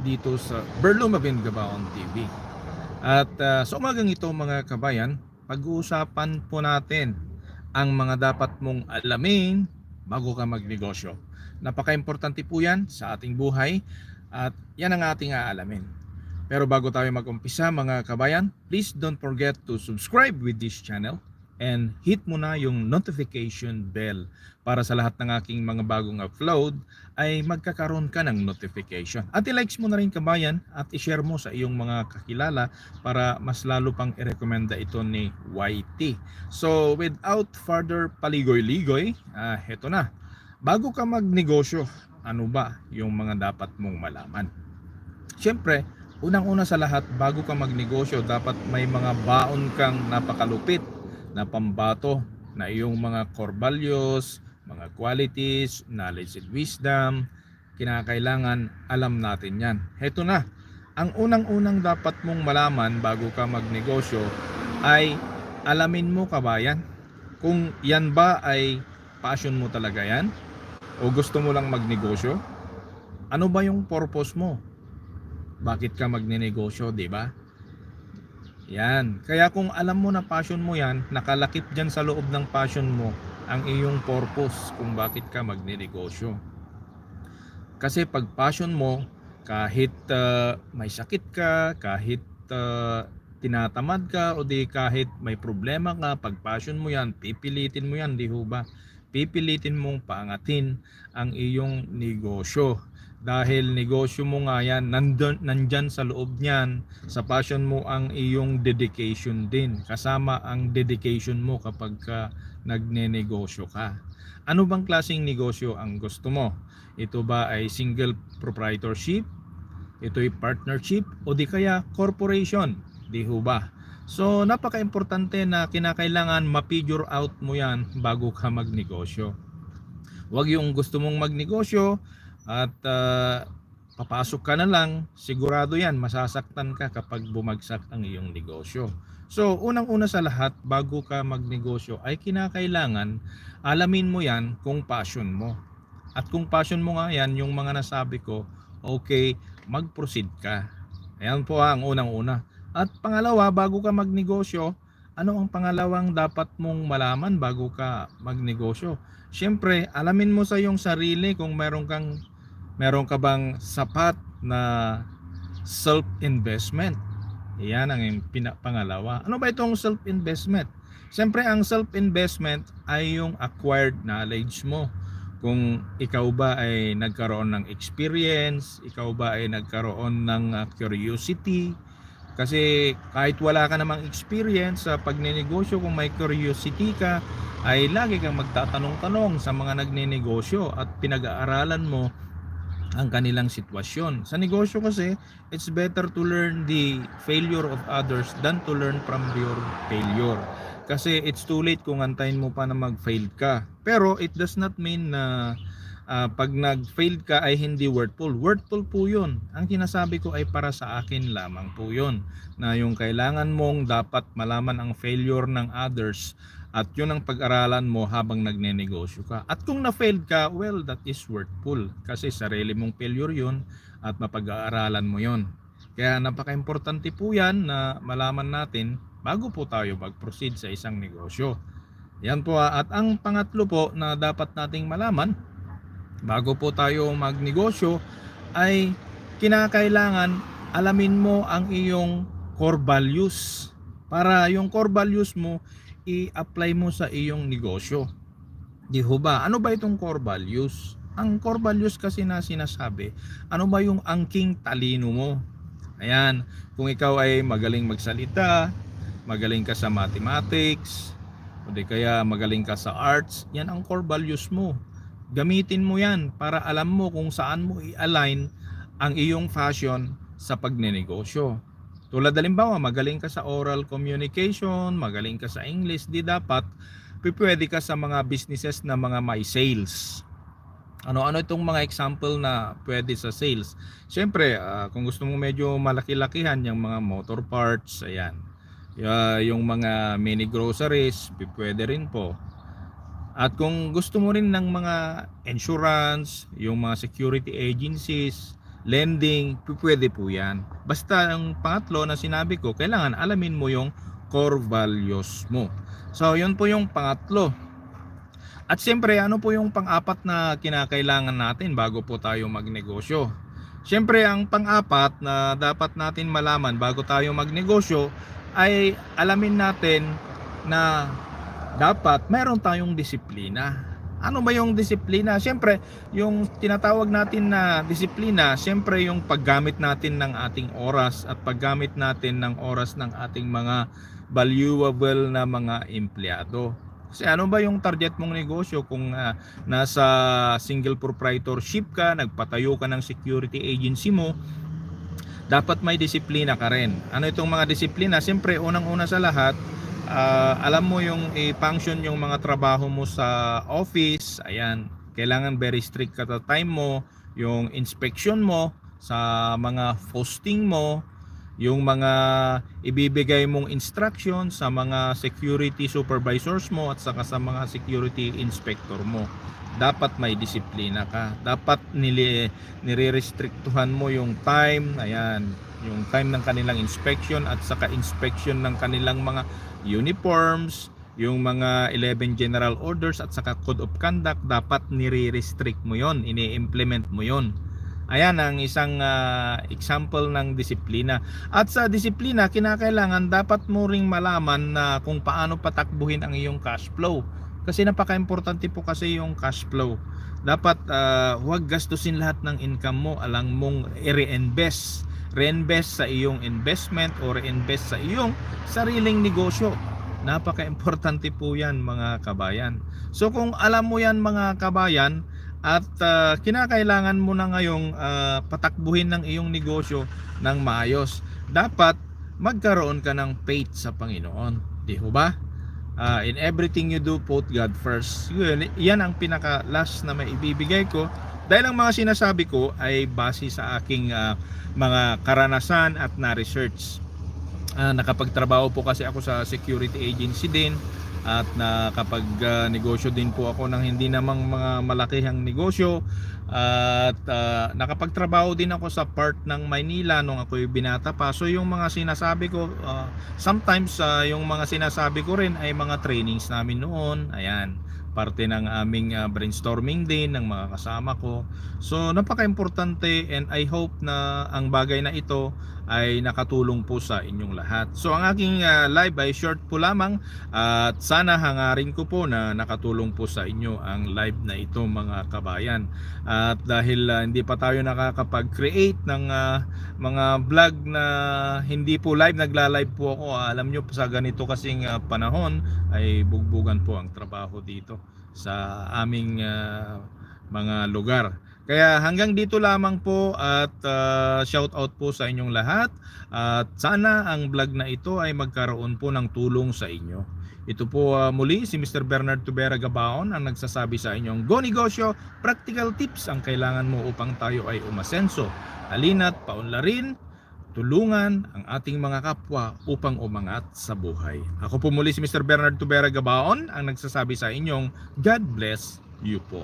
dito sa Berlo Mabingabaon TV. At sa umagang ito mga kabayan, pag-uusapan po natin ang mga dapat mong alamin bago ka magnegosyo. Napaka-importante po yan sa ating buhay at yan ang ating aalamin. Pero bago tayo mag-umpisa mga kabayan, please don't forget to subscribe with this channel and hit mo na yung notification bell para sa lahat ng aking mga bagong upload ay magkakaroon ka ng notification. At i-likes mo na rin kabayan at i-share mo sa iyong mga kakilala para mas lalo pang i-recommenda ito ni YT. So without further paligoy-ligoy, heto na. Bago ka magnegosyo, ano ba yung mga dapat mong malaman? Siyempre, unang-una sa lahat, bago ka magnegosyo, dapat may mga baon kang napakalupit na pambato na iyong mga core values, mga qualities, knowledge and wisdom. Kinakailangan alam natin yan. Heto na, ang unang-unang dapat mong malaman bago ka magnegosyo ay alamin mo kabayan kung yan ba ay passion mo talaga yan o gusto mo lang magnegosyo. Ano ba yung purpose mo? Bakit ka magnenegosyo, di ba? Yan. Kaya kung alam mo na passion mo yan, nakalakip dyan sa loob ng passion mo ang iyong purpose kung bakit ka magnenegosyo. Kasi pag passion mo, kahit may sakit ka, kahit tinatamad ka, o di kahit may problema ka, pag passion mo yan, pipilitin mo yan, di ho ba? Pipilitin mong paangatin ang iyong negosyo. Dahil negosyo mo nga yan, nandyan sa loob niyan, sa passion mo ang iyong dedication din. Kasama ang dedication mo kapag ka nagnenegosyo ka. Ano bang klaseng negosyo ang gusto mo? Ito ba ay single proprietorship? Ito ay partnership? O di kaya corporation? Di ho ba? So napaka-importante na kinakailangan ma-figure out mo yan bago ka magnegosyo. Huwag yung gusto mong magnegosyo at papasok ka na lang, sigurado yan masasaktan ka kapag bumagsak ang iyong negosyo. So unang-una sa lahat, bago ka magnegosyo ay kinakailangan alamin mo yan kung passion mo. At kung passion mo nga yan, yung mga nasabi ko, okay, mag-proceed ka. Ayan po ang unang-una. At pangalawa, bago ka magnegosyo, ano ang pangalawang dapat mong malaman bago ka magnegosyo? Siyempre, alamin mo sa iyong sarili kung meron ka bang sapat na self-investment. Yan ang pangalawa. Ano ba itong self-investment? Siyempre, ang self-investment ay yung acquired knowledge mo. Kung ikaw ba ay nagkaroon ng experience, ikaw ba ay nagkaroon ng curiosity. Kasi kahit wala ka namang experience sa pagnenegosyo, kung may curiosity ka, ay lagi kang magtatanong-tanong sa mga nagnenegosyo at pinag-aaralan mo ang kanilang sitwasyon. Sa negosyo kasi, it's better to learn the failure of others than to learn from your failure. Kasi it's too late kung antayin mo pa na mag-fail ka. Pero it does not mean na pag nag-fail ka ay hindi worthful. Worthful po yun. Ang sinasabi ko ay para sa akin lamang po yun. Na yung kailangan mong dapat malaman ang failure ng others at yun ang pag-aralan mo habang nagnenegosyo ka. At kung na-failed ka, well, that is worthful. Kasi sarili mong failure yun at mapag-aaralan mo yun. Kaya napaka-importante po yan na malaman natin bago po tayo mag-proceed sa isang negosyo. Yan po. At ang pangatlo po na dapat nating malaman bago po tayo magnegosyo ay kinakailangan alamin mo ang iyong core values. Para yung core values mo i-apply mo sa iyong negosyo. Di ho ba? Ano ba itong core values? Ang core values kasi na sinasabi, ano ba yung angking talino mo? Ayan, kung ikaw ay magaling magsalita, magaling ka sa mathematics, o di kaya magaling ka sa arts, yan ang core values mo. Gamitin mo yan para alam mo kung saan mo i-align ang iyong passion sa pagnenegosyo. Tulad halimbawa, magaling ka sa oral communication, magaling ka sa English, di dapat pwede ka sa mga businesses na mga may sales. Ano-ano itong mga example na pwede sa sales? Siyempre, kung gusto mo medyo malaki-lakihan, yung mga motor parts, ayan. Yung mga mini groceries, pwede rin po. At kung gusto mo rin ng mga insurance, yung mga security agencies, lending, pwede po yan. Basta ang pangatlo na sinabi ko, kailangan alamin mo yung core values mo. So yun po yung pangatlo. At siyempre, ano po yung pang-apat na kinakailangan natin bago po tayo magnegosyo? Siyempre, ang pang-apat na dapat natin malaman bago tayo magnegosyo ay alamin natin na dapat meron tayong disiplina. Ano ba yung disiplina? Siyempre, yung tinatawag natin na disiplina, siyempre yung paggamit natin ng ating oras at paggamit natin ng oras ng ating mga valuable na mga empleyado. Kasi ano ba yung target mong negosyo kung nasa single proprietorship ka, nagpatayo ka ng security agency mo, dapat may disiplina ka rin. Ano itong mga disiplina? Siyempre, unang-una sa lahat, alam mo yung i-function yung mga trabaho mo sa office. Ayan, kailangan very strict ka sa time mo, yung inspection mo sa mga posting mo, yung mga ibibigay mong instruction sa mga security supervisors mo at saka sa mga security inspector mo. Dapat may disiplina ka. Dapat nire-restrictuhan mo yung time, ayan, yung time ng kanilang inspection at saka inspection ng kanilang mga uniforms, yung mga 11 general orders at saka code of conduct, dapat nire-restrict mo yon, ini-implement mo yon. Ayan ang isang example ng disiplina. At sa disiplina, kinakailangan dapat mo ring malaman na kung paano patakbuhin ang iyong cash flow. Kasi napaka-importante po kasi yung cash flow. Dapat huwag gastusin lahat ng income mo, alang mong i-reinvest. Reinvest sa iyong investment o reinvest sa iyong sariling negosyo. Napaka-importante po yan mga kabayan. So kung alam mo yan mga kabayan, at kinakailangan mo na ngayong patakbuhin ng iyong negosyo ng maayos, dapat magkaroon ka ng faith sa Panginoon. Di ba? In everything you do, put God first. Yan ang pinaka last na maibibigay ko, dahil ang mga sinasabi ko ay base sa aking mga karanasan at na-research. Nakapagtrabaho po kasi ako sa security agency din, at nakapag negosyo din po ako ng hindi namang mga malakihang negosyo, at nakapagtrabaho din ako sa part ng Maynila nung ako'y binata pa. So yung mga sinasabi ko, sometimes yung mga sinasabi ko rin ay mga trainings namin noon. Ayan, parte ng aming brainstorming din ng mga kasama ko. So napaka-importante, and I hope na ang bagay na ito ay nakatulong po sa inyong lahat. So ang aking live ay short po lamang, at sana hangarin ko po na nakatulong po sa inyo ang live na ito mga kabayan. At dahil hindi pa tayo nakakapag-create ng mga vlog na hindi po live, nagla-live po ako. Alam nyo, sa ganito kasing panahon ay bugbugan po ang trabaho dito sa aming mga lugar. Kaya hanggang dito lamang po, at shout out po sa inyong lahat, at sana ang vlog na ito ay magkaroon po ng tulong sa inyo. Ito po muli si Mr. Bernard Tubera Gabaon ang nagsasabi sa inyong Go Negosyo, practical tips ang kailangan mo upang tayo ay umasenso. Halina't paunlarin, tulungan ang ating mga kapwa upang umangat sa buhay. Ako po muli si Mr. Bernard Tubera Gabaon ang nagsasabi sa inyong God bless you po.